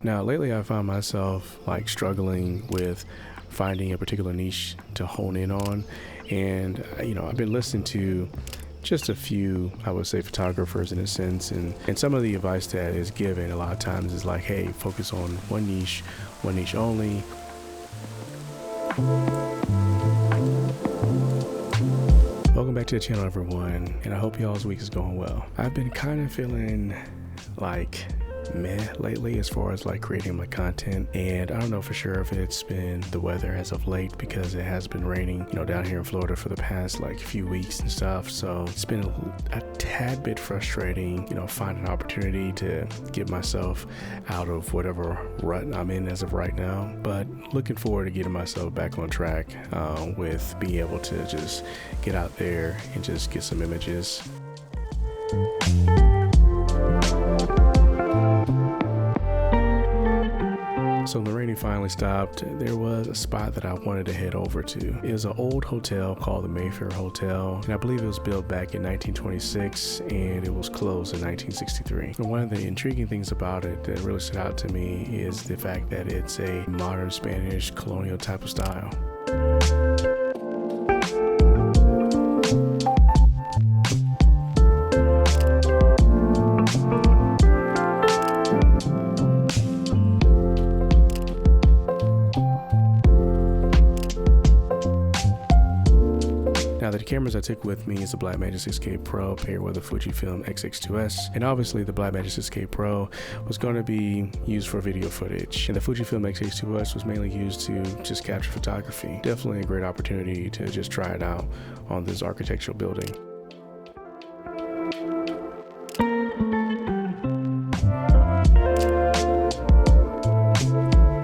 Now, lately I found myself like struggling with finding a particular niche to hone in on. And, I've been listening to just a few, I would say, photographers in a sense. And some of the advice that is given a lot of times is like, hey, focus on one niche only. Welcome back to the channel, everyone. And I hope y'all's week is going well. I've been kind of feeling like meh lately as far as like creating my content, and I don't know for sure if it's been the weather as of late, because it has been raining down here in Florida for the past like few weeks and stuff. So it's been a tad bit frustrating finding an opportunity to get myself out of whatever rut I'm in as of right now, but looking forward to getting myself back on track with being able to just get out there and just get some images. So when the raining finally stopped, there was a spot that I wanted to head over to. It was an old hotel called the Mayfair Hotel, and I believe it was built back in 1926 and it was closed in 1963. And one of the intriguing things about it that really stood out to me is the fact that it's a modern Spanish colonial type of style. Now, the cameras I took with me is the Blackmagic 6K Pro paired with the FujiFilm XH2s, and obviously the Blackmagic 6K Pro was going to be used for video footage, and the FujiFilm XH2s was mainly used to just capture photography. Definitely a great opportunity to just try it out on this architectural building.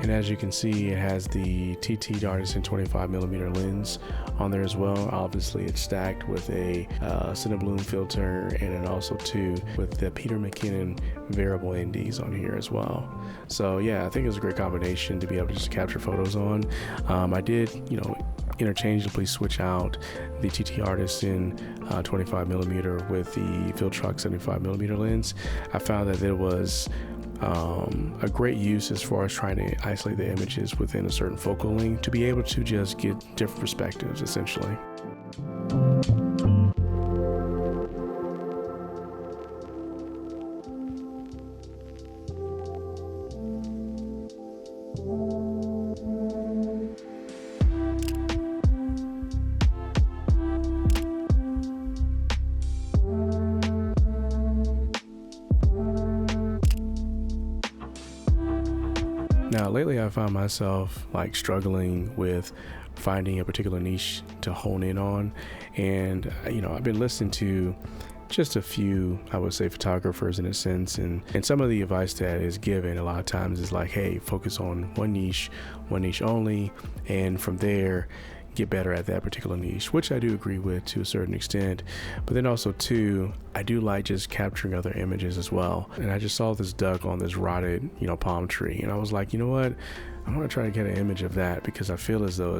As you can see, it has the TTartsisan 25mm lens on there as well. Obviously, it's stacked with a Cinebloom filter, and then also too with the Peter McKinnon variable NDs on here as well. So yeah, I think it's a great combination to be able to just capture photos on. I did, interchangeably switch out the TTartsisan 25mm with the Viltrox 75mm lens. I found that there was a great use as far as trying to isolate the images within a certain focal length to be able to just get different perspectives, essentially. Now, lately I found myself like struggling with finding a particular niche to hone in on, and I've been listening to just a few, I would say, photographers in a sense, and some of the advice that is given a lot of times is like, hey, focus on one niche only, and from there get better at that particular niche, which I do agree with to a certain extent. But then also too, I do like just capturing other images as well. And I just saw this duck on this rotted palm tree, and I was like, you know what, I want to try to get an image of that, because I feel as though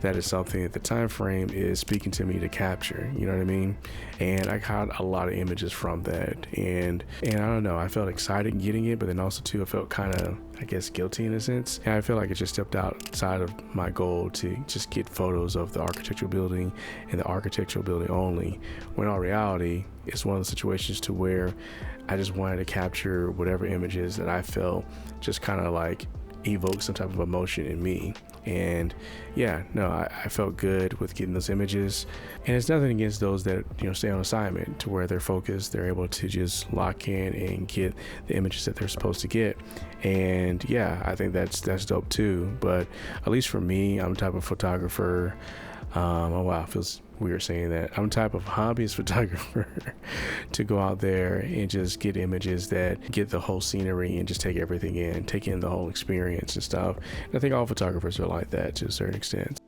that is something that the time frame is speaking to me to capture, you know what I mean? And I got a lot of images from that, and I don't know, I felt excited getting it, but then also too I felt kind of, I guess, guilty in a sense. And I feel like it just stepped outside of my goal to just get photos of the architectural building and the architectural building only, when in all reality it's one of the situations to where I just wanted to capture whatever images that I felt just kind of like evoke some type of emotion in me. And yeah, no, I felt good with getting those images, and it's nothing against those that stay on assignment to where they're focused, they're able to just lock in and get the images that they're supposed to get. And yeah, I think that's dope too. But at least for me, I'm the type of photographer, oh wow, it feels weird saying that, I'm the type of hobbyist photographer to go out there and just get images that get the whole scenery and just take everything in, take in the whole experience and stuff. And I think all photographers are like that to a certain extent.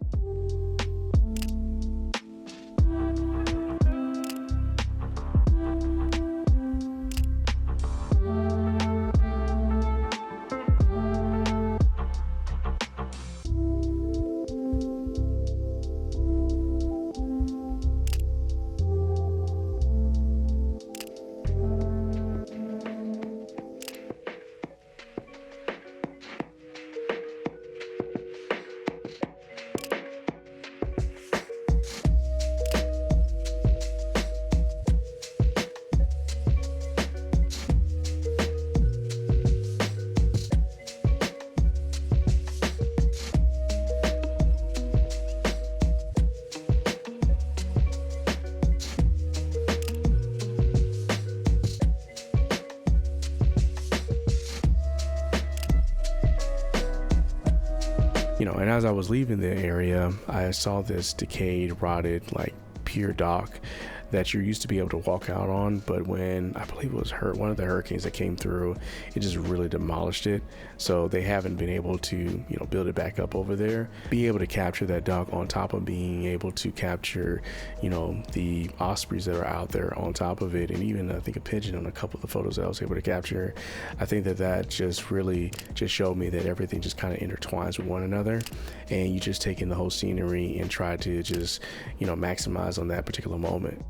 And as I was leaving the area, I saw this decayed, rotted, like pier dock that you used to be able to walk out on, but when I believe it was one of the hurricanes that came through, it just really demolished it. So they haven't been able to build it back up over there. Be able to capture that dock on top of being able to capture the ospreys that are out there on top of it, and even I think a pigeon on a couple of the photos that I was able to capture. I think that just really just showed me that everything just kind of intertwines with one another, and you just take in the whole scenery and try to just maximize on that particular moment.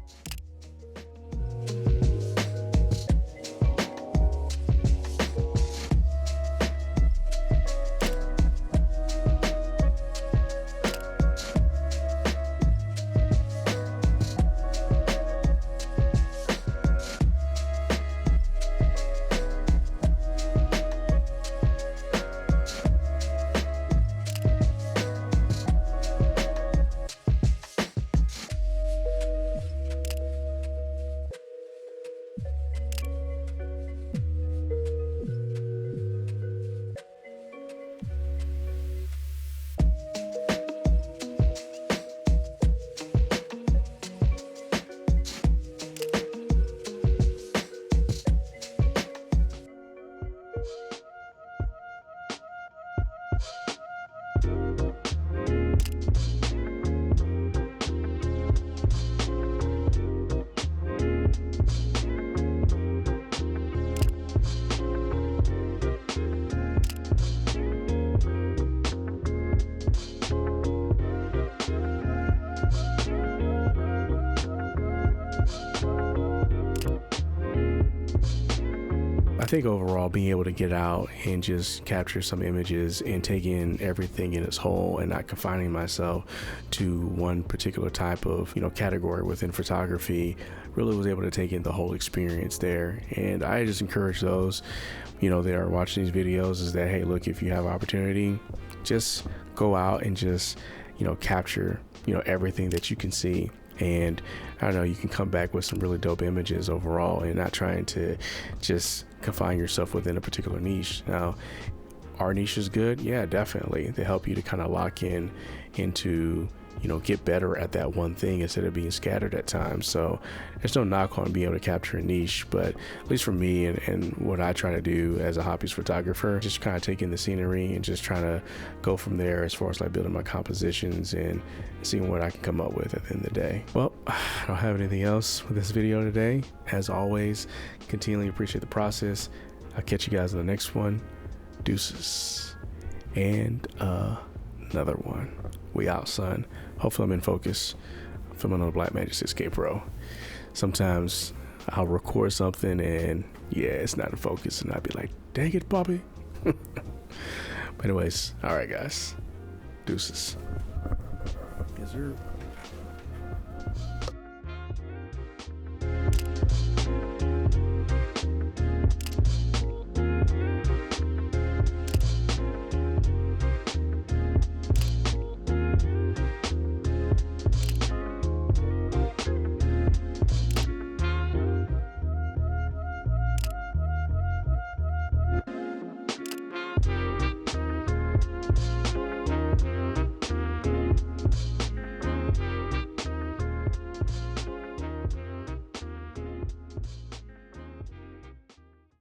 I think overall being able to get out and just capture some images and take in everything in its whole and not confining myself to one particular type of category within photography, really was able to take in the whole experience there. And I just encourage those that are watching these videos is that, hey, look, if you have opportunity, just go out and just capture everything that you can see. And I don't know, you can come back with some really dope images overall, and not trying to just confine yourself within a particular niche. Now, our niche is good, yeah, definitely. They help you to kind of lock in into get better at that one thing instead of being scattered at times. So there's no knock on being able to capture a niche, but at least for me and what I try to do as a hobbyist photographer, just kind of taking the scenery and just trying to go from there as far as like building my compositions and seeing what I can come up with at the end of the day. Well, I don't have anything else with this video today. As always, continually appreciate the process. I'll catch you guys in the next one. Deuces. And another one. We out, son. Hopefully I'm in focus. I'm filming on the Blackmagic 6K Pro. Sometimes I'll record something and yeah, it's not in focus, and I'll be like, dang it, Bobby. But anyways, all right, guys. Deuces. Yes, sir.